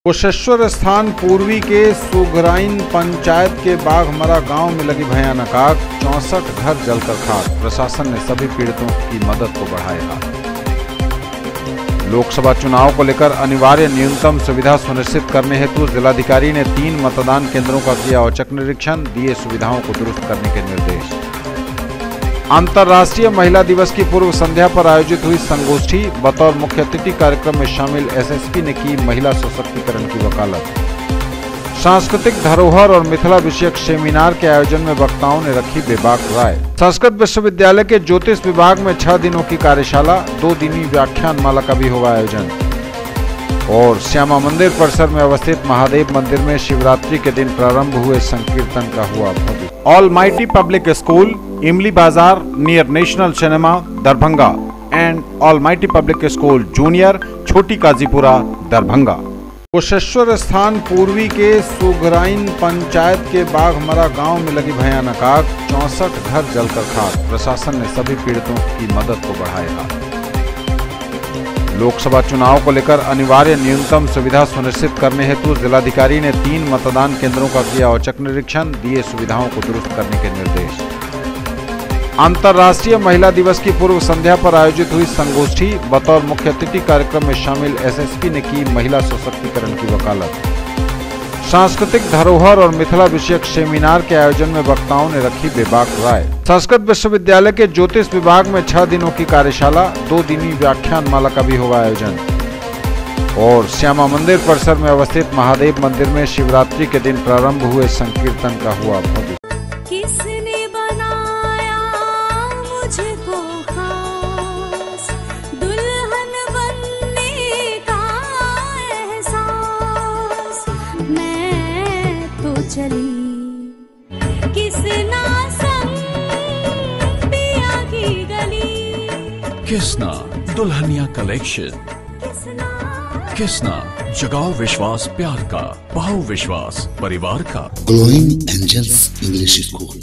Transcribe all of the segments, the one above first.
कुशेश्वर स्थान पूर्वी के सुघराइन पंचायत के बाघमरा गांव में लगी भयानक आग, 64 घर जलकर खाक। प्रशासन ने सभी पीड़ितों की मदद को बढ़ाया। लोकसभा चुनाव को लेकर अनिवार्य न्यूनतम सुविधा सुनिश्चित करने हेतु जिलाधिकारी ने 3 मतदान केंद्रों का किया औचक निरीक्षण, दिए सुविधाओं को दुरुस्त करने के निर्देश। अंतर्राष्ट्रीय महिला दिवस की पूर्व संध्या पर आयोजित हुई संगोष्ठी, बतौर मुख्य अतिथि कार्यक्रम में शामिल एसएसपी ने की महिला सशक्तिकरण की वकालत। सांस्कृतिक धरोहर और मिथिला विषयक सेमिनार के आयोजन में वक्ताओं ने रखी बेबाक राय। संस्कृत विश्वविद्यालय के ज्योतिष विभाग में 6 दिनों की कार्यशाला, 2 दिनी व्याख्यान माला का भी होगा आयोजन। और श्यामा मंदिर परिसर में अवस्थित महादेव मंदिर में शिवरात्रि के दिन प्रारंभ हुए संकीर्तन का हुआ भव्य। ऑलमाइटी पब्लिक स्कूल, इमली बाजार near national cinema, Darbhanga and almighty public school junior, छोटी काजीपुरा, दरभंगा। कुशेश्वर स्थान पूर्वी के सुघराइन पंचायत के बाघमरा गांव में लगी भयानक आग, 64 घर जलकर खाक। प्रशासन ने सभी पीड़ितों की मदद को बढ़ाया। लोकसभा चुनाव को लेकर अनिवार्य न्यूनतम सुविधा सुनिश्चित करने हेतु जिलाधिकारी ने 3 मतदान केंद्रों का किया औचक निरीक्षण, दिए सुविधाओं को दुरुस्त करने के निर्देश। अंतर्राष्ट्रीय महिला दिवस की पूर्व संध्या पर आयोजित हुई संगोष्ठी, बतौर मुख्य अतिथि कार्यक्रम में शामिल एसएसपी ने की महिला सशक्तिकरण की वकालत। सांस्कृतिक धरोहर और मिथिला विषयक सेमिनार के आयोजन में वक्ताओं ने रखी बेबाक राय। संस्कृत विश्वविद्यालय के ज्योतिष विभाग में 6 दिनों की कार्यशाला, 2 दिनी व्याख्यान माला का भी होगा आयोजन। और श्यामा मंदिर परिसर में अवस्थित महादेव मंदिर में शिवरात्रि के दिन प्रारंभ हुए संकीर्तन का हुआ भव्य। किसने बनाया मुझको खास, दुल्हन बनने का एहसास, मैं तो चली किसना संग पिया की गली। किसना दुल्हनिया कलेक्शन, किसना जगाओ विश्वास प्यार का, पाओ विश्वास परिवार का। Glowing angels English school,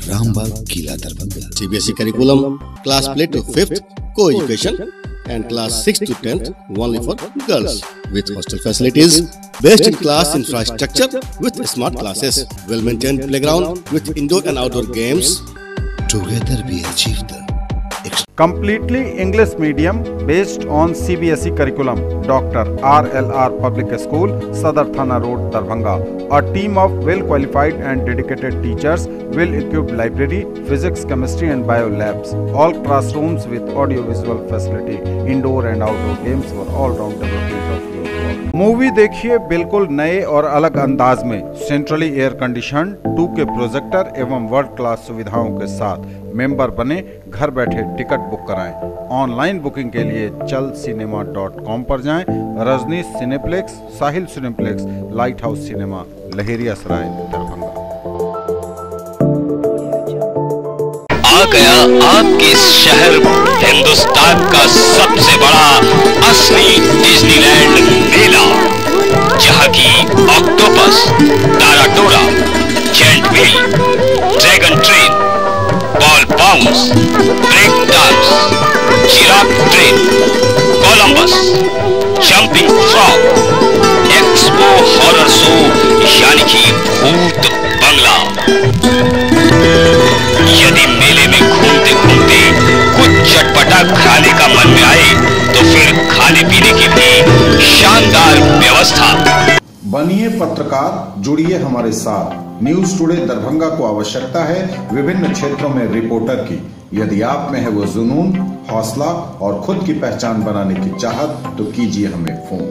Rambagh Kila, Darbhanga. CBSE curriculum, class play to 5th, co-education, and class 6th to 10th only for girls, with hostel facilities, best in class infrastructure with smart classes, well maintained playground with indoor and outdoor games. Together we achieve the Completely English medium based on CBSE curriculum. Dr. RLR Public School, Sadar Thana Road, Darbhanga. A team of well-qualified and dedicated teachers, well-equipped library, physics, chemistry and bio labs. All classrooms with audio-visual facility. Indoor and outdoor games for all-round development of your work. Movie देखिए बिल्कुल नए और अलग अंदाज में, centrally air condition, 2K projector एवं world class सुविधाओं के साथ। मेंबर बने, घर बैठे टिकट बुक कराएं। ऑनलाइन बुकिंग के लिए chalcinema.com पर जाएं। Rajnish cineplex, Sahil cineplex, light house cinema, Laheria Sarai, Darbhanga. आ गया आपके शहर हिंदुस्तान का सबसे बड़ा असली डिज्नीलैंड मेला, जहां की ऑक्टोपस, टाराटोरा, giant wheel, dragon train, ball bounce, break dance, giraffe train, Columbus, jumping frog, expo horror show यानी कि भूत बंगला। यदि मेले में घूमते घूमते कुछ चटपटा खाने का मन में आए तो फिर खाने पीने की भी शानदार व्यवस्था। बनिए पत्रकार, जुड़िए हमारे साथ। न्यूज टुडे दरभंगा को आवश्यकता है विभिन्न क्षेत्रों में रिपोर्टर की। यदि आप में है वो जुनून, हौसला और खुद की पहचान बनाने की चाहत, तो कीजिए हमें फोन।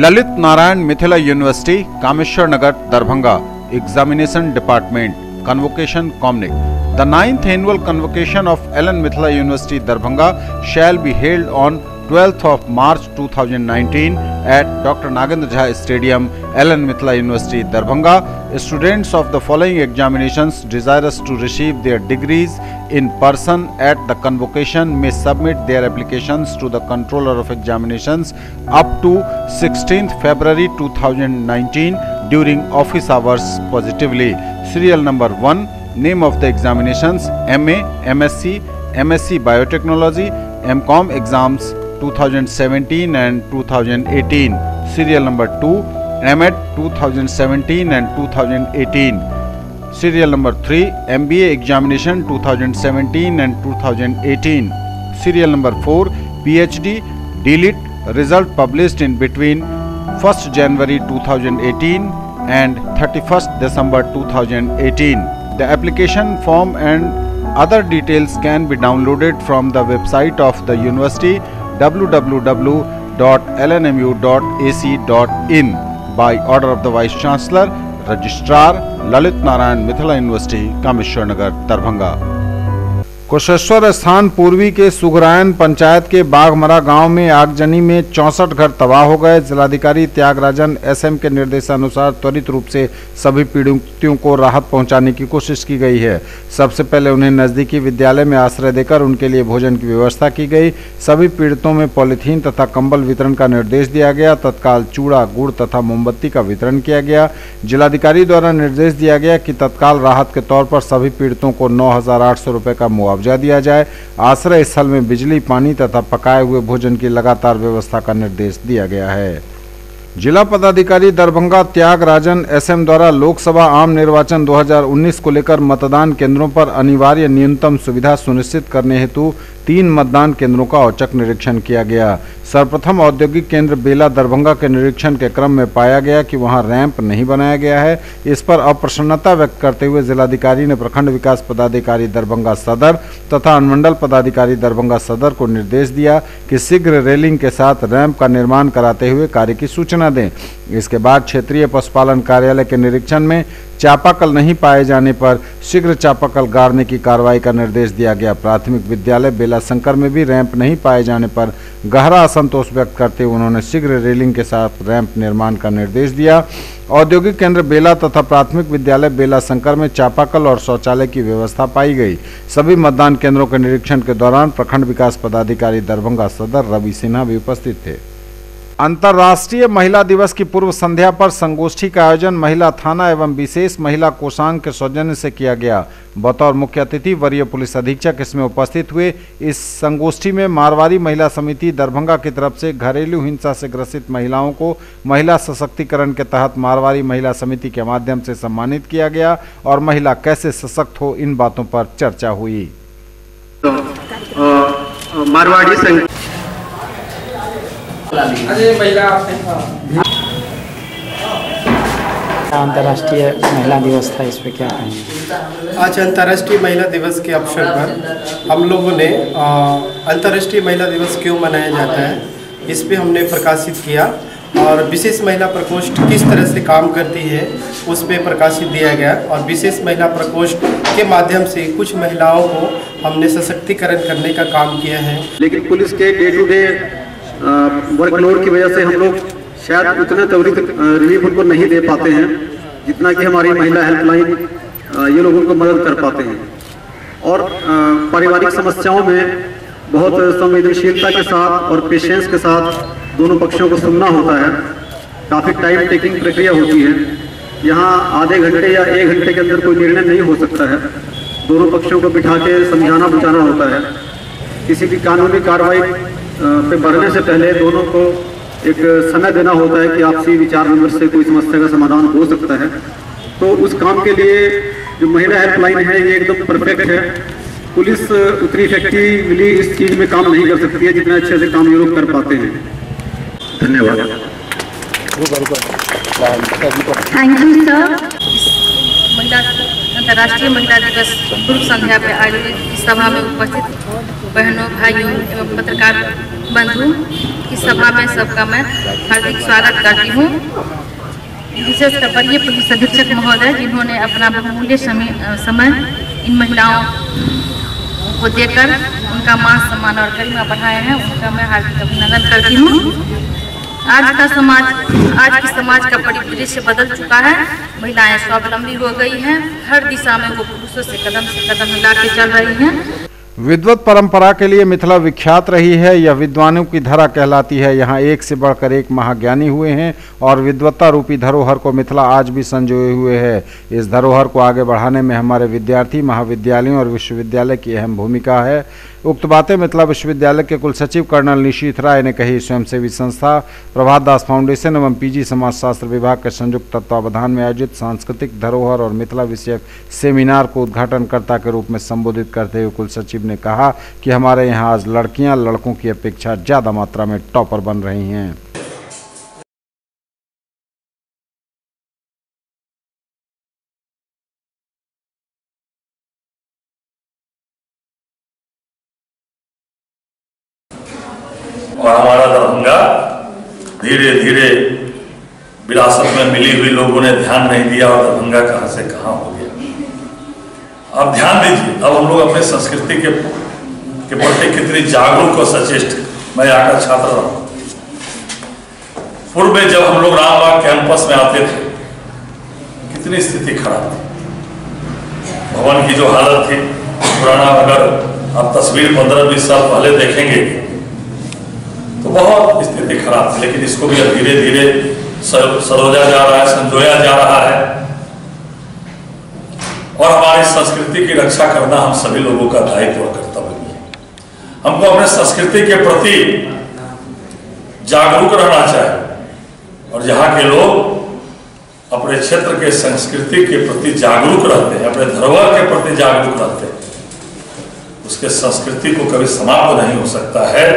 Lalit Narayan Mithila university, Kameshwar Nagar, Darbhanga. Examination department, convocation कॉमनिक। The 9th annual convocation of Ellen Mithila University Darbhanga shall be held on 12th of March 2019 at Dr. Nagendra Jha Stadium, Ellen Mithila University Darbhanga. Students of the following examinations desirous to receive their degrees in person at the convocation may submit their applications to the Controller of Examinations up to 16th February 2019 during office hours positively. Serial number 1 Name of the examinations: MA, MSc, MSc Biotechnology, MCom exams 2017 and 2018. Serial number 2, MEd 2017 and 2018. Serial number 3, MBA examination 2017 and 2018. Serial number 4, PhD DLIT result published in between 1st January 2018 and 31st December 2018. The application form and other details can be downloaded from the website of the university www.lnmu.ac.in by order of the Vice Chancellor, Registrar Lalit Narayan Mithila university Kameshwar Nagar Darbhanga. Kusheshwar Sthan Purvi के सुगरायन पंचायत के बाघमरा गांव में आगजनी में 64 घर तबाह हो गए। जिलाधिकारी त्यागराजन एसएम के निर्देशानुसार त्वरित रूप से सभी पीड़ितों को राहत पहुंचाने की कोशिश की गई है। सबसे पहले उन्हें नजदीकी विद्यालय में आश्रय देकर उनके लिए भोजन की व्यवस्था की गई। सभी पीड़ितों में पॉलीथीन तथा कंबल वितरण का निर्देश दिया गया। तत्काल चूड़ा, गुड़ तथा मोमबत्ती का वितरण किया गया। जिलाधिकारी द्वारा निर्देश दिया गया कि तत्काल राहत के तौर पर सभी पीड़ितों को 9,800 रुपये का मुआवजा दिया जाए। आश्रय स्थल में बिजली, पानी तथा पकाए हुए भोजन की लगातार व्यवस्था का निर्देश दिया गया है। जिला पदाधिकारी दरभंगा त्यागराजन एसएम द्वारा लोकसभा आम निर्वाचन 2019 को लेकर मतदान केंद्रों पर अनिवार्य न्यूनतम सुविधा सुनिश्चित करने हेतु 3 मतदान केंद्रों का औचक निरीक्षण किया गया। सर्वप्रथम औद्योगिक केंद्र बेला दरभंगा के निरीक्षण के क्रम में पाया गया कि वहां रैंप नहीं बनाया गया है। इस पर अप्रसन्नता व्यक्त करते हुए जिलाधिकारी ने प्रखंड विकास पदाधिकारी दरभंगा सदर तथा अनुमंडल पदाधिकारी दरभंगा सदर को निर्देश दिया कि शीघ्र रेलिंग के साथ रैंप का निर्माण कराते हुए कार्य की सूचना दें। इसके बाद क्षेत्रीय पशुपालन कार्यालय के निरीक्षण में चापाकल नहीं पाए जाने पर शीघ्र चापाकल गाड़ने की कार्रवाई का निर्देश दिया गया। प्राथमिक विद्यालय बेला शंकर में भी रैंप नहीं पाए जाने पर गहरा असंतोष व्यक्त करते हुए उन्होंने शीघ्र रेलिंग के साथ रैंप निर्माण का निर्देश दिया। औद्योगिक केंद्र बेला तथा प्राथमिक विद्यालय बेला शंकर में चापाकल और शौचालय की व्यवस्था पाई गई। सभी मतदान केंद्रों के निरीक्षण के दौरान प्रखंड विकास पदाधिकारी दरभंगा सदर रवि सिन्हा भी उपस्थित थे। अंतर्राष्ट्रीय महिला दिवस की पूर्व संध्या पर संगोष्ठी का आयोजन महिला थाना एवं विशेष महिला कोषांग के सौजन्य से किया गया। बतौर मुख्य अतिथि वरीय पुलिस अधीक्षक इसमें उपस्थित हुए। इस संगोष्ठी में मारवाड़ी महिला समिति दरभंगा की तरफ से घरेलू हिंसा से ग्रसित महिलाओं को महिला सशक्तिकरण के तहत मारवाड़ी महिला समिति के माध्यम से सम्मानित किया गया और महिला कैसे सशक्त हो इन बातों पर चर्चा हुई। मारवाड़ी अंतर्राष्ट्रीय महिला दिवस था, इस पे क्या कहेंगे? आज अंतर्राष्ट्रीय महिला दिवस के अवसर पर हम लोगों ने अंतर्राष्ट्रीय महिला दिवस क्यों मनाया जाता है इस पे हमने प्रकाशित किया और विशेष महिला प्रकोष्ठ किस तरह से काम करती है उस पे प्रकाशित दिया गया। और विशेष महिला प्रकोष्ठ के माध्यम से कुछ महिलाओं को हमने सशक्तिकरण करने का काम किया है। लेकिन पुलिस के डे टू डे वर्कलोड की वजह से हम लोग शायद उतना त्वरित रिलीफ उनको नहीं दे पाते हैं जितना कि हमारी महिला हेल्पलाइन ये लोगों को मदद कर पाते हैं। और पारिवारिक समस्याओं में बहुत संवेदनशीलता के साथ और पेशेंस के साथ दोनों पक्षों को सुनना होता है। काफ़ी टाइम टेकिंग प्रक्रिया होती है। यहाँ आधे घंटे या 1 घंटे के अंदर कोई निर्णय नहीं हो सकता है। दोनों पक्षों को बिठा के समझाना बुझाना होता है। किसी भी कानूनी कार्रवाई पे बढ़ने से पहले दोनों को एक समय देना होता है कि आपसी विचार विमर्श से कोई समस्या का समाधान हो सकता है। तो उस काम के लिए जो महिला हेल्पलाइन है ये एकदम परफेक्ट है। पुलिस उतनी इफेक्टिवली इस चीज़ में काम नहीं कर सकती है जितना अच्छे से काम ये लोग कर पाते हैं। धन्यवाद। Thank you sir. अंतर्राष्ट्रीय महिला दिवस पूर्व संध्या पर आयोजित इस सभा में उपस्थित बहनों, भाइयों एवं पत्रकार बंधु इस सभा में सबका मैं हार्दिक स्वागत करती हूँ। विशेषकर वरीय पुलिस अधीक्षक महोदय जिन्होंने अपना बहुमूल्य समय इन महिलाओं को देकर उनका मान सम्मान और गरिमा बढ़ाया है, उनका मैं हार्दिक अभिनंदन करती हूँ। आज की समाज का परिदृश्य बदल चुका है। महिलाएं स्वावलंबी हो गई हैं। हर दिशा में वो पुरुषों से कदम मिला के चल रही हैं। विद्वत परंपरा के लिए मिथिला विख्यात रही है। यह विद्वानों की धरा कहलाती है। यहाँ एक से बढ़कर एक महाज्ञानी हुए हैं और विद्वत्ता रूपी धरोहर को मिथिला आज भी संजोए हुए है। इस धरोहर को आगे बढ़ाने में हमारे विद्यार्थी, महाविद्यालयों और विश्वविद्यालय की अहम भूमिका है। उक्त बातें मिथिला विश्वविद्यालय के कुलसचिव कर्नल निशीथ राय ने कही। स्वयंसेवी संस्था प्रभात दास फाउंडेशन एवं पीजी समाजशास्त्र विभाग के संयुक्त तत्वावधान में आयोजित सांस्कृतिक धरोहर और मिथिला विषयक सेमिनार को उद्घाटनकर्ता के रूप में संबोधित करते हुए कुलसचिव ने कहा कि हमारे यहाँ आज लड़कियां लड़कों की अपेक्षा ज्यादा मात्रा में टॉपर बन रही हैं। और हमारा दरभंगा धीरे धीरे विरासत में मिली हुई लोगों ने ध्यान नहीं दिया और दरभंगा कहां से कहां हो गया। अब ध्यान दीजिए, अब हम लोग अपने संस्कृति के प्रति कितनी जागरूक और सचेष्ट। मैं यहाँ का छात्र रहा। पूर्व में जब हम लोग रामबाग कैंपस में आते थे, कितनी स्थिति खराब थी। भवन की जो हालत थी पुराना, अगर आप तस्वीर 15-20 साल पहले देखेंगे तो बहुत स्थिति खराब थी। लेकिन इसको भी धीरे धीरे सरोजा जा रहा है, संजोया जा रहा है और हमारी संस्कृति की रक्षा करना हम सभी लोगों का दायित्व और कर्तव्य भी है। हमको अपने संस्कृति के प्रति जागरूक रहना चाहिए और जहाँ के लोग अपने क्षेत्र के संस्कृति के प्रति जागरूक रहते हैं, अपने धरोहर के प्रति जागरूक रहते हैं, उसके संस्कृति को कभी समाप्त नहीं हो सकता है।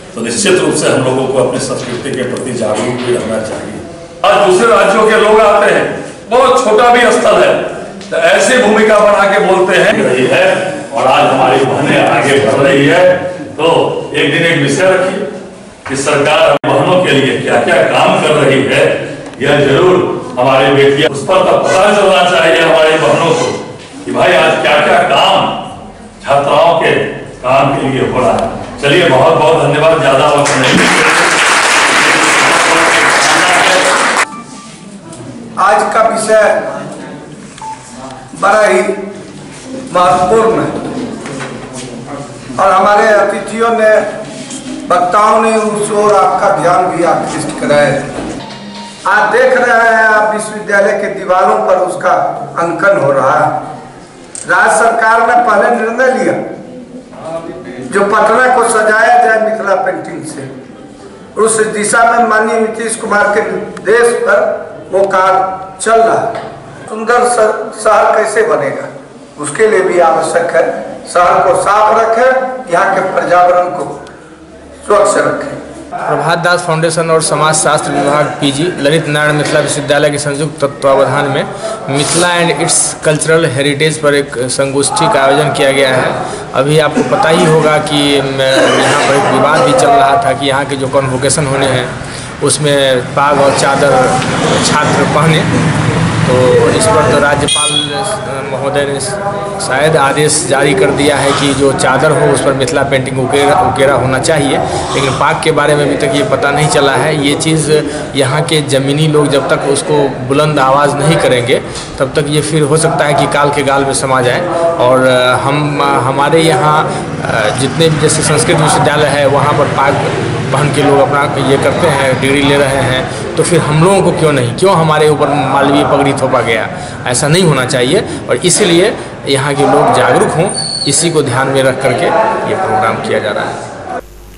तो निश्चित रूप से हम लोगों को अपनी संस्कृति के प्रति जागरूक भी रहना चाहिए। आज दूसरे राज्यों के लोग आते हैं, बहुत छोटा भी स्थल है तो ऐसी भूमिका बना के बोलते हैं रही है और आज हमारी बहनें आगे बढ़ रही है। तो एक दिन एक विषय रखिए कि सरकार बहनों के लिए क्या क्या काम कर रही है, यह जरूर हमारी बेटियां उस पर पता चलना चाहिए हमारी बहनों को कि भाई आज क्या क्या काम छात्राओं के काम के लिए हो रहा है। चलिए, बहुत बहुत धन्यवाद। ज्यादा वक्त नहीं। आज का विषय बड़ा ही महत्वपूर्ण है और हमारे अतिथियों ने, वक्ताओं ने उस ओर आपका ध्यान भी आकृष्ट कराया। आज देख रहे हैं आप विश्वविद्यालय के दीवारों पर उसका अंकन हो रहा है। राज्य सरकार ने पहले निर्णय लिया जो पटना को सजाया जाए मिथिला पेंटिंग से। उस दिशा में माननीय नीतीश कुमार के निर्देश पर वो कार्य चल रहा है। सुंदर शहर कैसे बनेगा, उसके लिए भी आवश्यक है शहर को साफ रखें, यहाँ के पर्यावरण को स्वच्छ रखें। प्रभात दास फाउंडेशन और समाजशास्त्र विभाग पीजी ललित नारायण मिथिला विश्वविद्यालय के संयुक्त तत्वावधान में Mithila and it's cultural heritage पर एक संगोष्ठी का आयोजन किया गया है। अभी आपको पता ही होगा कि यहाँ पर एक विवाद भी चल रहा था कि यहाँ के जो कॉन्वोकेशन होने हैं उसमें पाग और चादर छात्र पहने, तो इस पर तो राज्यपाल महोदय ने शायद आदेश जारी कर दिया है कि जो चादर हो उस पर मिथिला पेंटिंग उकेरा होना चाहिए। लेकिन पाग के बारे में अभी तक ये पता नहीं चला है। ये चीज़ यहाँ के ज़मीनी लोग जब तक उसको बुलंद आवाज़ नहीं करेंगे तब तक ये फिर हो सकता है कि काल के गाल में समा जाए। और हमारे यहाँ जितने भी जैसे संस्कृत विश्वविद्यालय है वहाँ पर पाग पहन के लोग अपना ये करते हैं, डिग्री ले रहे हैं, तो फिर हम लोगों को क्यों हमारे ऊपर मालवीय पगड़ी थोपा गया। ऐसा नहीं होना चाहिए और इसीलिए यहाँ के लोग जागरूक हों, इसी को ध्यान में रख करके ये प्रोग्राम किया जा रहा है।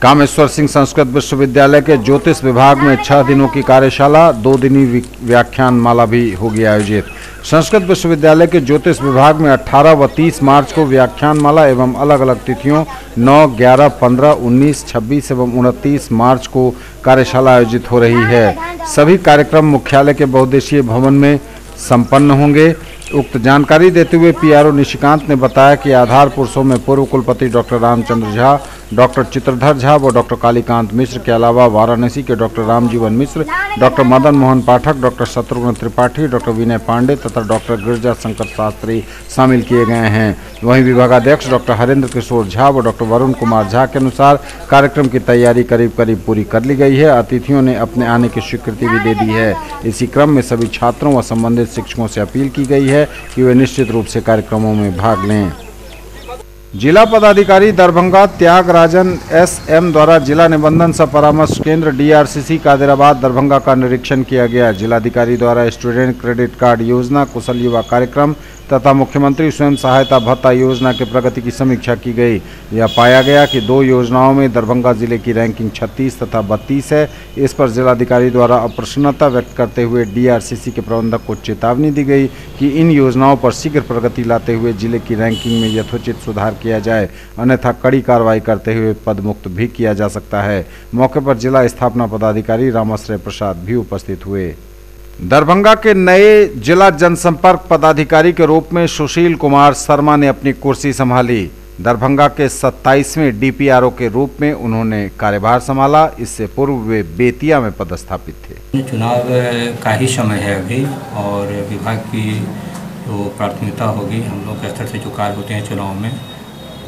कामेश्वर सिंह संस्कृत विश्वविद्यालय के ज्योतिष विभाग में 6 दिनों की कार्यशाला, 2 दिनी व्याख्यान माला भी होगी आयोजित। संस्कृत विश्वविद्यालय के ज्योतिष विभाग में 18 व 30 मार्च को व्याख्यान माला एवं अलग अलग तिथियों 9, 11, 15, 19, 26 एवं 29 मार्च को कार्यशाला आयोजित हो रही है। सभी कार्यक्रम मुख्यालय के बहुउद्देशीय भवन में संपन्न होंगे। उक्त जानकारी देते हुए पीआरओ निशिकांत ने बताया कि आधार पुरुषों में पूर्व कुलपति डॉक्टर रामचंद्र झा, डॉक्टर चित्रधर झा व डॉक्टर कालीकांत मिश्र के अलावा वाराणसी के डॉक्टर रामजीवन मिश्र, doctor Madan Mohan Pathak, doctor Shatrughan Tripathi, doctor विनय पांडे तथा डॉक्टर गिरिजा शंकर शास्त्री शामिल किए गए हैं। वहीं विभागाध्यक्ष डॉक्टर हरेंद्र किशोर झा व डॉक्टर वरुण कुमार झा के अनुसार कार्यक्रम की तैयारी करीब करीब पूरी कर ली गई है। अतिथियों ने अपने आने की स्वीकृति भी दे दी है। इसी क्रम में सभी छात्रों व संबंधित शिक्षकों से अपील की गई है कि वे निश्चित रूप से कार्यक्रमों में भाग लें। जिला पदाधिकारी दरभंगा त्यागराजन एसएम द्वारा जिला निबंधन सह परामर्श केंद्र डीआरसीसी कादिराबाद दरभंगा का निरीक्षण किया गया। जिलाधिकारी द्वारा स्टूडेंट क्रेडिट कार्ड योजना, कुशल युवा कार्यक्रम तथा मुख्यमंत्री स्वयं सहायता भत्ता योजना के प्रगति की समीक्षा की गई। यह पाया गया कि 2 योजनाओं में दरभंगा जिले की रैंकिंग 36 तथा 32 है। इस पर जिलाधिकारी द्वारा अप्रसन्नता व्यक्त करते हुए डीआरसीसी के प्रबंधक को चेतावनी दी गई कि इन योजनाओं पर शीघ्र प्रगति लाते हुए जिले की रैंकिंग में यथोचित सुधार किया जाए, अन्यथा कड़ी कार्रवाई करते हुए पदमुक्त भी किया जा सकता है। मौके पर जिला स्थापना पदाधिकारी रामाश्रय प्रसाद भी उपस्थित हुए। दरभंगा के नए जिला जनसंपर्क पदाधिकारी के रूप में सुशील कुमार शर्मा ने अपनी कुर्सी संभाली। दरभंगा के 27वें डीपीआरओ के रूप में उन्होंने कार्यभार संभाला। इससे पूर्व वे बेतिया में पदस्थापित थे। चुनाव का ही समय है अभी और विभाग की जो प्राथमिकता होगी, हम लोग के स्तर से जो कार्य होते हैं चुनाव में,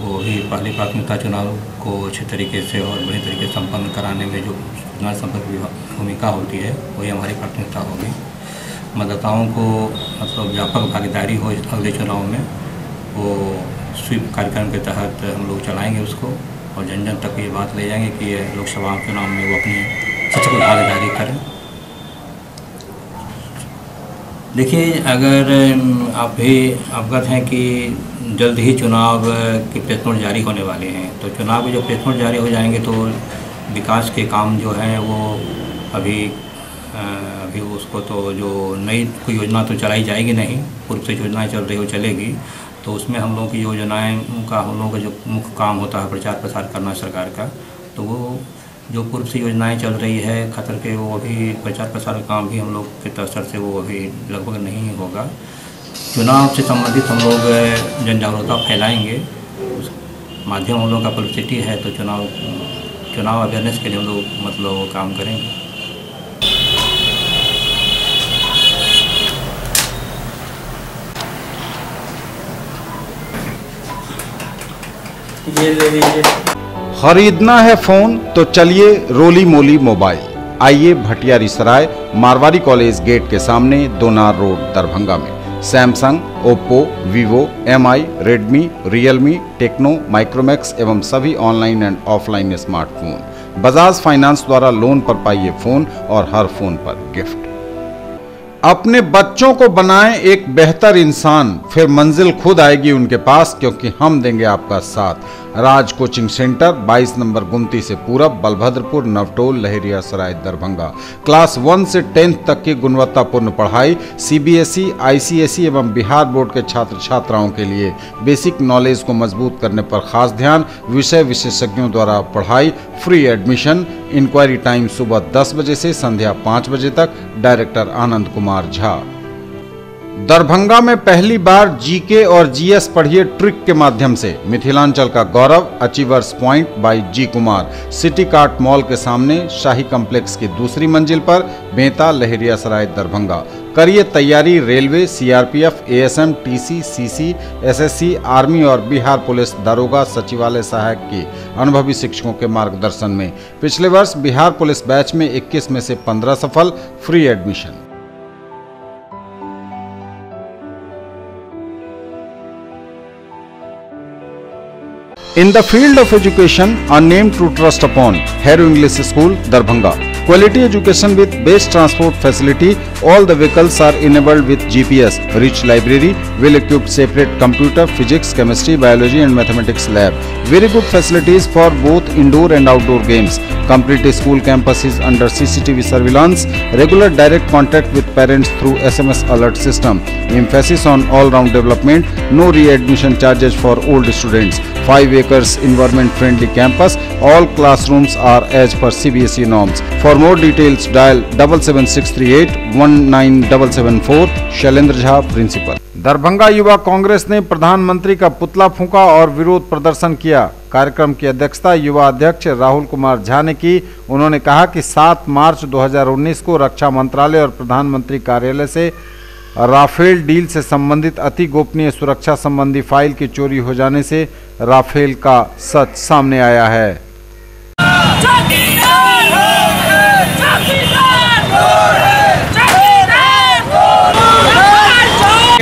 वो ही पहली प्राथमिकता चुनाव को अच्छे तरीके से और बड़े तरीके से संपन्न कराने में जो चुनाव संपर्क भूमिका होती है वही हमारी प्राथमिकता होगी। मतदाताओं को मतलब व्यापक भागीदारी हो अगले चुनाव में, वो स्वीप कार्यक्रम के तहत हम लोग चलाएंगे उसको और जन जन तक ये बात ले जाएंगे कि लोकसभा चुनाव में वो अपनी सचमुच भागीदारी करें। देखिए, अगर आप भी अवगत हैं कि जल्द ही चुनाव के प्रेस नोट जारी होने वाले हैं, तो चुनाव के जो प्रेस नोट जारी हो जाएंगे तो विकास के काम जो हैं वो अभी उसको तो जो नई कोई योजना तो चलाई जाएगी नहीं, पूर्व से योजनाएं चल रही हो चलेगी, तो उसमें हम लोगों की योजनाएं का हम लोगों का जो मुख्य काम होता है प्रचार प्रसार करना सरकार का, तो वो जो पूर्व से योजनाएं चल रही है खतर के वो अभी प्रचार प्रसार का काम भी हम लोग के स्तर से वो अभी लगभग नहीं होगा। चुनाव से संबंधित हम लोग जन जागरूकता फैलाएंगे, उस माध्यम हम लोग का पब्लिसिटी है, तो चुनाव अवेयरनेस के लिए हम लोग मतलब काम करेंगे। ये ले लीजिए। खरीदना है फोन तो चलिए रोली मोली मोबाइल। आइए भटियारी सराय मारवाड़ी कॉलेज गेट के सामने दोनार रोड दरभंगा में Samsung, Oppo, Vivo, MI, Redmi, Realme, Tecno, Micromax एवं सभी online and offline smartphone Bajaj finance द्वारा लोन पर पाइए फोन और हर फोन पर गिफ्ट। अपने बच्चों को बनाएं एक बेहतर इंसान, फिर मंजिल खुद आएगी उनके पास, क्योंकि हम देंगे आपका साथ। राज कोचिंग सेंटर 22 नंबर गुमती से पूरब, बलभद्रपुर, नवटोल, लहेरिया सराय, दरभंगा। क्लास 1 से 10th तक की गुणवत्तापूर्ण पढ़ाई, सीबीएसई, आईसीएसई एवं बिहार बोर्ड के छात्र छात्राओं के लिए बेसिक नॉलेज को मजबूत करने पर खास ध्यान। विषय विशेषज्ञों द्वारा पढ़ाई, फ्री एडमिशन। इंक्वायरी टाइम सुबह 10 बजे से संध्या 5 बजे तक। डायरेक्टर आनंद कुमार झा। दरभंगा में पहली बार जीके और जीएस पढ़िए ट्रिक के माध्यम से मिथिलांचल का गौरव। Achievers point by G Kumar, city cart mall के सामने, शाही कॉम्प्लेक्स की दूसरी मंजिल पर, बेंता, लहेरिया सराय, दरभंगा। करिए तैयारी railway, CRPF, ASM, TC, CC, SSC, army और बिहार पुलिस दारोगा सचिवालय सहायक के अनुभवी शिक्षकों के मार्गदर्शन में। पिछले वर्ष बिहार पुलिस बैच में 21 में से 15 सफल। Free admission. In the field of education, a name to trust upon, Hero English School, Darbhanga. Quality education with best transport facility. All the vehicles are enabled with GPS. Rich library, well-equipped separate computer, physics, chemistry, biology and mathematics lab. Very good facilities for both indoor and outdoor games. Complete school campus is under CCTV surveillance. Regular direct contact with parents through SMS alert system. Emphasis on all-round development. No re-admission charges for old students. 5 acres environment-friendly campus. All classrooms are as per CBSE norms. For more details, dial 77638 19774. Shailendra Jha, principal. Darbhanga युवा Congress ने प्रधानमंत्री का पुतला फूंका और विरोध प्रदर्शन किया। कार्यक्रम की अध्यक्षता युवा अध्यक्ष राहुल कुमार झा ने की। उन्होंने कहा कि 7 मार्च 2019 को रक्षा मंत्रालय और प्रधानमंत्री कार्यालय से राफेल डील से संबंधित अति गोपनीय सुरक्षा संबंधी फाइल की चोरी हो जाने से राफेल का सच सामने आया है।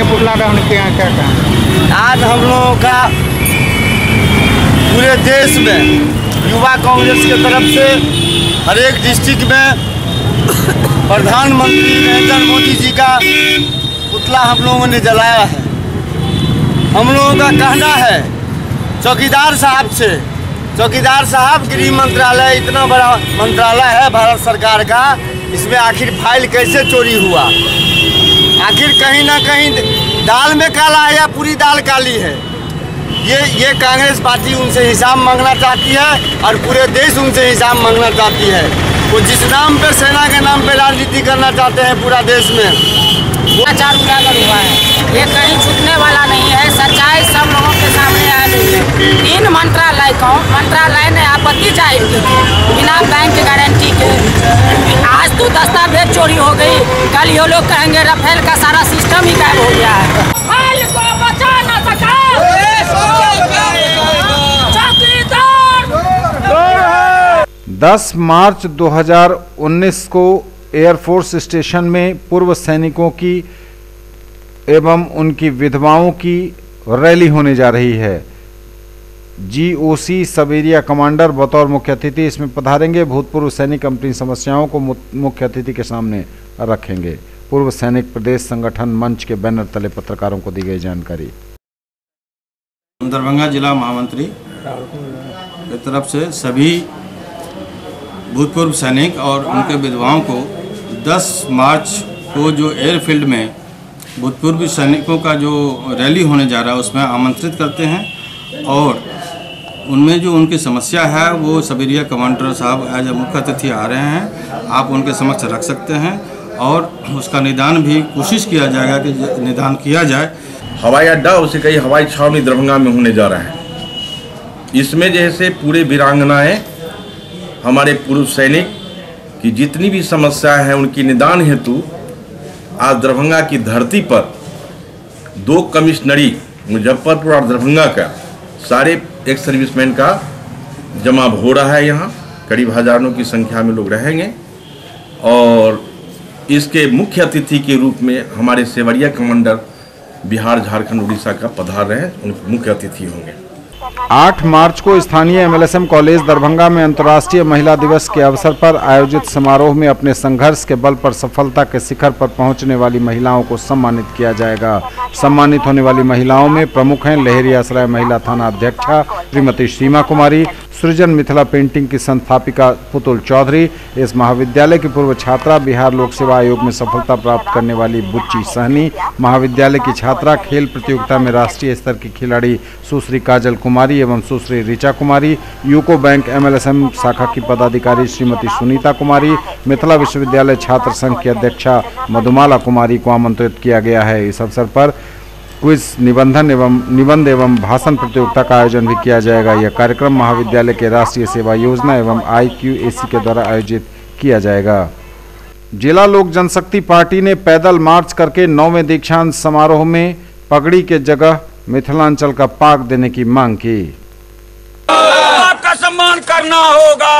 पुतला का उनके यहाँ क्या कहा? आज हम लोगों का पूरे देश में युवा कांग्रेस के तरफ से हर एक डिस्ट्रिक्ट में प्रधानमंत्री नरेंद्र मोदी जी का पुतला हम लोगों ने जलाया है। हम लोगों का कहना है चौकीदार साहब से, चौकीदार साहब गृह मंत्रालय इतना बड़ा मंत्रालय है भारत सरकार का, इसमें आखिर फाइल कैसे चोरी हुआ? आखिर कहीं ना कहीं दाल में काला है या पूरी दाल काली है? ये कांग्रेस पार्टी उनसे हिसाब मांगना चाहती है और पूरे देश उनसे हिसाब मांगना चाहती है। वो जिस नाम पे सेना के नाम पे राजनीति करना चाहते हैं पूरा देश में, भ्रष्टाचार उजागर हुआ है। ये कहीं छुपने वाला नहीं है, सच्चाई सब लोगों के सामने आ रही है। इन मंत्रालय ने आपत्ति जाहिर की बिना बैंक की गारंटी के। आज तो दस्तावेज चोरी हो गई, कल ये लोग कहेंगे राफेल का सारा सिस्टम ही गायब हो गया है। फाइल को बचा न सका 10 मार्च 2019 को एयरफोर्स स्टेशन में पूर्व सैनिकों की एवं उनकी विधवाओं की रैली होने जा रही है। जीओसी सब एरिया कमांडर बतौर मुख्य अतिथि इसमें पधारेंगे। भूतपूर्व सैनिक अपनी समस्याओं को मुख्य अतिथि के सामने रखेंगे। पूर्व सैनिक प्रदेश संगठन मंच के बैनर तले पत्रकारों को दी गई जानकारी। दरभंगा जिला महामंत्री की तरफ से सभी भूतपूर्व सैनिक और उनके विधवाओं को 10 मार्च को जो एयरफील्ड में भूतपूर्व सैनिकों का जो रैली होने जा रहा है उसमें आमंत्रित करते हैं और उनमें जो उनकी समस्या है वो सब एरिया कमांडर साहब एज मुख्य अतिथि आ रहे हैं। आप उनके समक्ष रख सकते हैं और उसका निदान भी कोशिश किया जाएगा कि निदान किया जाए। हवाई अड्डा उसे कई हवाई छावनी दरभंगा में होने जा रहा है। इसमें जैसे पूरे वीरांगनाएं हमारे पूर्व सैनिक की जितनी भी समस्याएं हैं उनकी निदान हेतु आज दरभंगा की धरती पर 2 कमिश्नरी मुजफ्फरपुर और दरभंगा का सारे एक्स सर्विसमैन का जमाव हो रहा है। यहाँ करीब हजारों की संख्या में लोग रहेंगे और इसके मुख्य अतिथि के रूप में हमारे सेवरिया कमांडर बिहार झारखंड उड़ीसा का पधार रहे हैं, उनके मुख्य अतिथि होंगे। 8 मार्च को स्थानीय MLSM कॉलेज दरभंगा में अंतर्राष्ट्रीय महिला दिवस के अवसर पर आयोजित समारोह में अपने संघर्ष के बल पर सफलता के शिखर पर पहुंचने वाली महिलाओं को सम्मानित किया जाएगा। सम्मानित होने वाली महिलाओं में प्रमुख हैं लहेरियासराय महिला थाना अध्यक्षा श्रीमती सीमा कुमारी, सृजन मिथिला पेंटिंग की संस्थापिका पुतुल चौधरी, इस महाविद्यालय की पूर्व छात्रा, बिहार लोक सेवा आयोग में सफलता प्राप्त करने वाली बुच्ची सहनी, महाविद्यालय की छात्रा, खेल प्रतियोगिता में राष्ट्रीय स्तर की खिलाड़ी सुश्री काजल कुमारी एवं सुश्री ऋचा कुमारी, यूको बैंक MLSM शाखा की पदाधिकारी श्रीमती सुनीता कुमारी, मिथिला विश्वविद्यालय छात्र संघ की अध्यक्षा मधुमाला कुमारी को आमंत्रित किया गया है। इस अवसर पर क्विज निबंध एवं भाषण प्रतियोगिता का आयोजन भी किया जाएगा। यह कार्यक्रम महाविद्यालय के राष्ट्रीय सेवा योजना एवं IQAC के द्वारा आयोजित किया जाएगा। जिला लोक जनशक्ति पार्टी ने पैदल मार्च करके 9वें दीक्षांत समारोह में पगड़ी के जगह मिथिलांचल का पाग देने की मांग की। आपका सम्मान करना होगा।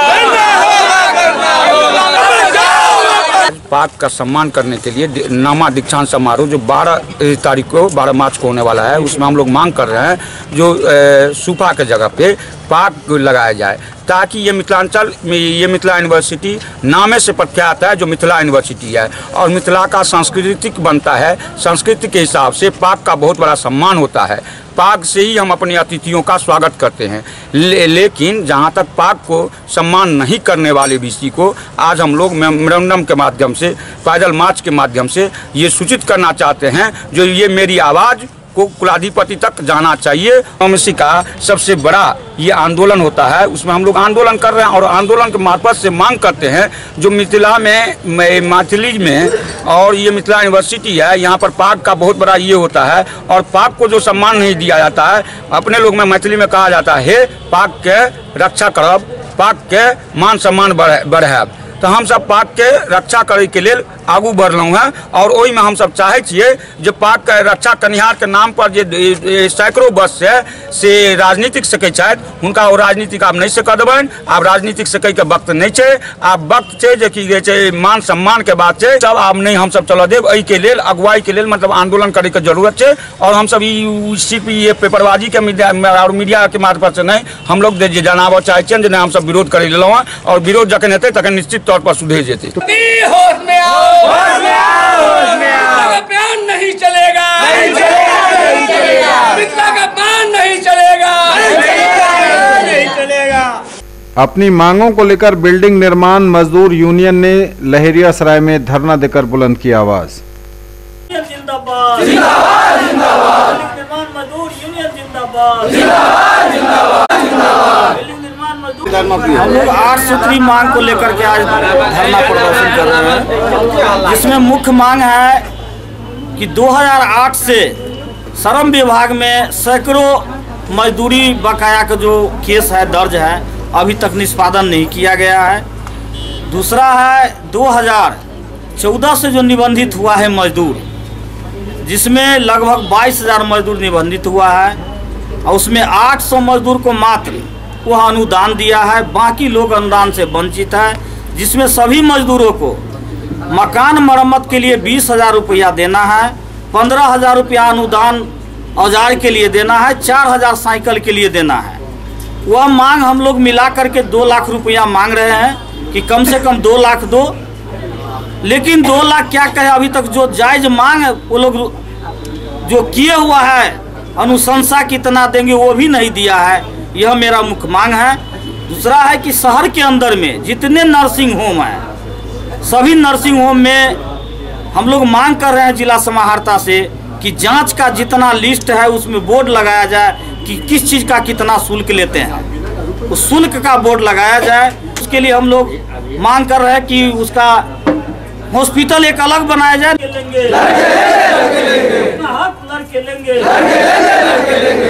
पाक का सम्मान करने के लिए नामा दीक्षांत समारोह जो 12 तारीख को 12 मार्च को होने वाला है उसमें हम लोग मांग कर रहे हैं जो सूफा के जगह पे पाक लगाया जाए ताकि ये मिथिलांचल में ये मिथिला यूनिवर्सिटी नामे से प्रख्यात है जो मिथिला यूनिवर्सिटी है और मिथिला का सांस्कृतिक बनता है। संस्कृति के हिसाब से पाक का बहुत बड़ा सम्मान होता है। पाक से ही हम अपने अतिथियों का स्वागत करते हैं। लेकिन जहाँ तक पाक को सम्मान नहीं करने वाले विषय को आज हम लोग मेमोरेंडम के माध्यम से पैदल मार्च के माध्यम से ये सूचित करना चाहते हैं जो ये मेरी आवाज़ को कुलाधिपति तक जाना चाहिए। कम्युनिस्ट का सबसे बड़ा ये आंदोलन होता है उसमें हम लोग आंदोलन कर रहे हैं और आंदोलन के मार्फत से मांग करते हैं जो मिथिला में मैथिली में और ये मिथिला यूनिवर्सिटी है यहाँ पर पाक का बहुत बड़ा ये होता है और पाक को जो सम्मान नहीं दिया जाता है अपने लोग में मैथिली में कहा जाता है हे पाक के रक्षा करब पाक के मान सम्मान बढ़ाब तो हम सब पाक के रक्षा करे के लिए आगू बढ़लहुँ हैं और ओहि में हम सब चाहे छियै जे पाक के रक्षा कनिहार के नाम पर जे सैकड़ों वर्ष से राजनीतिक सकै छथि हुनका ओ राजनीतिक आब नहीं सकै देबनि। आब राजनीतिक सकै के वक्त नहीं छै, आब वक्त छै जे की कहै छै मान सम्मान के बात छै, सब आब नहीं हम सब चलऽ देब। एहि के लेल अगुवाई के लेल मतलब आंदोलन करे के जरूरत छै और हम सब सिर्फ ये पेपरबाजी के और मीडिया के मार्फत से नहीं हम लोग जे जनाबऽ चाहै छियनि जे हम सब विरोध करे लेलहुँ हैं और विरोध जखन हेतै तखन निश्चित तौर पर सुधर जेतै। होश में आओ, होश में आओ, होश में आओ। का बयान नहीं चलेगा, नहीं चलेगा, नहीं चलेगा। मिथिला का बयान नहीं चलेगा, नहीं चलेगा, नहीं चलेगा। अपनी मांगों को लेकर बिल्डिंग निर्माण मजदूर यूनियन ने लहेरियासराय में धरना देकर बुलंद की आवाज। जिंदाबाद, जिंदाबाद, जिंदाबाद। बिल्डिंग निर्माण मजदूर यूनियन जिंदाबाद, जिंदाबाद, जिंदाबाद, जिंदाबाद। बिल्डिंग निर्माण मजदूर हम लोग 8 सूत्री मांग को लेकर के आज धरना प्रदर्शन कर रहे हैं, जिसमें मुख्य मांग है कि 2008 से श्रम विभाग में सैकड़ों मजदूरी बकाया का जो केस है दर्ज है अभी तक निष्पादन नहीं किया गया है। दूसरा है 2014 से जो निबंधित हुआ है मजदूर, जिसमें लगभग 22,000 मजदूर निबंधित हुआ है और उसमें 800 मजदूर को मात्र वह अनुदान दिया है, बाकी लोग अनुदान से वंचित है, जिसमें सभी मजदूरों को मकान मरम्मत के लिए 20,000 रुपया देना है, 15,000 रुपया अनुदान औजार के लिए देना है, 4,000 साइकिल के लिए देना है। वह मांग हम लोग मिला करके 2 लाख रुपया मांग रहे हैं कि कम से कम 2 लाख दो, लेकिन 2 लाख क्या कहे अभी तक जो जायज मांग है वो लोग जो किए हुआ है अनुशंसा कितना देंगे वो भी नहीं दिया है। यह मेरा मुख्य मांग है। दूसरा है कि शहर के अंदर में जितने नर्सिंग होम हैं सभी नर्सिंग होम में हम लोग मांग कर रहे हैं जिला समाहर्ता से कि जांच का जितना लिस्ट है उसमें बोर्ड लगाया जाए कि किस चीज़ का कितना शुल्क लेते हैं, उस शुल्क का बोर्ड लगाया जाए। उसके लिए हम लोग मांग कर रहे हैं कि उसका हॉस्पिटल एक अलग बनाया जाए। लड़के लेंगे,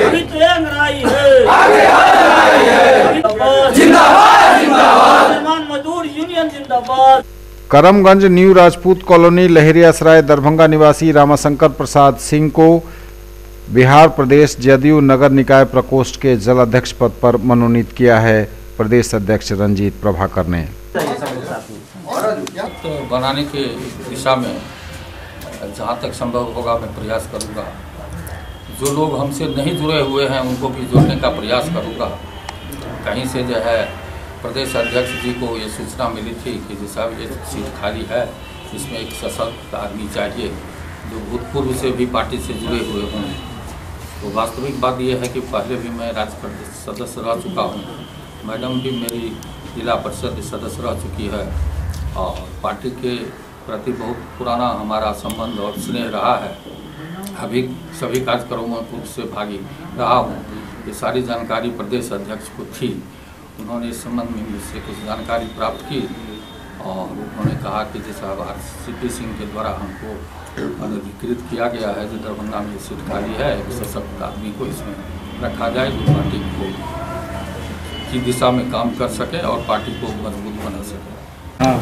अभी तो अंगड़ाई है। जिंदाबाद, जिंदाबाद। निर्माण मजदूर यूनियन जिंदाबाद। करमगंज न्यू राजपूत कॉलोनी लहेरियासराय दरभंगा निवासी रामाशंकर प्रसाद सिंह को बिहार प्रदेश जदयू नगर निकाय प्रकोष्ठ के जलाध्यक्ष पद पर मनोनीत किया है प्रदेश अध्यक्ष रंजीत प्रभाकर ने। तो बनाने के दिशा में जहाँ तक संभव होगा मैं प्रयास करूँगा। जो लोग हमसे नहीं जुड़े हुए हैं उनको भी जोड़ने का प्रयास करूँगा। कहीं से जो है प्रदेश अध्यक्ष जी को ये सूचना मिली थी कि जी साहब ये सीट खाली है, इसमें एक सशक्त आदमी चाहिए जो भूतपूर्व से भी पार्टी से जुड़े हुए हों। तो वास्तविक बात यह है कि पहले भी मैं राज्य परिषद सदस्य रह चुका हूँ, मैडम भी मेरी जिला परिषद सदस्य रह चुकी है और पार्टी के प्रति बहुत पुराना हमारा संबंध और स्नेह रहा है। अभी सभी कार्यक्रमों में पूर्व से भागी रहा हूँ। ये सारी जानकारी प्रदेश अध्यक्ष को थी, उन्होंने इस संबंध में मुझसे कुछ जानकारी प्राप्त की और उन्होंने कहा कि जैसा RCP सिंह के द्वारा हमको अधिकृत किया गया है जो दरभंगा में सीट खाली है, एक सशक्त आदमी को इसमें रखा जाए जो पार्टी को की दिशा में काम कर सके और पार्टी को मजबूत बना सके। हाँ,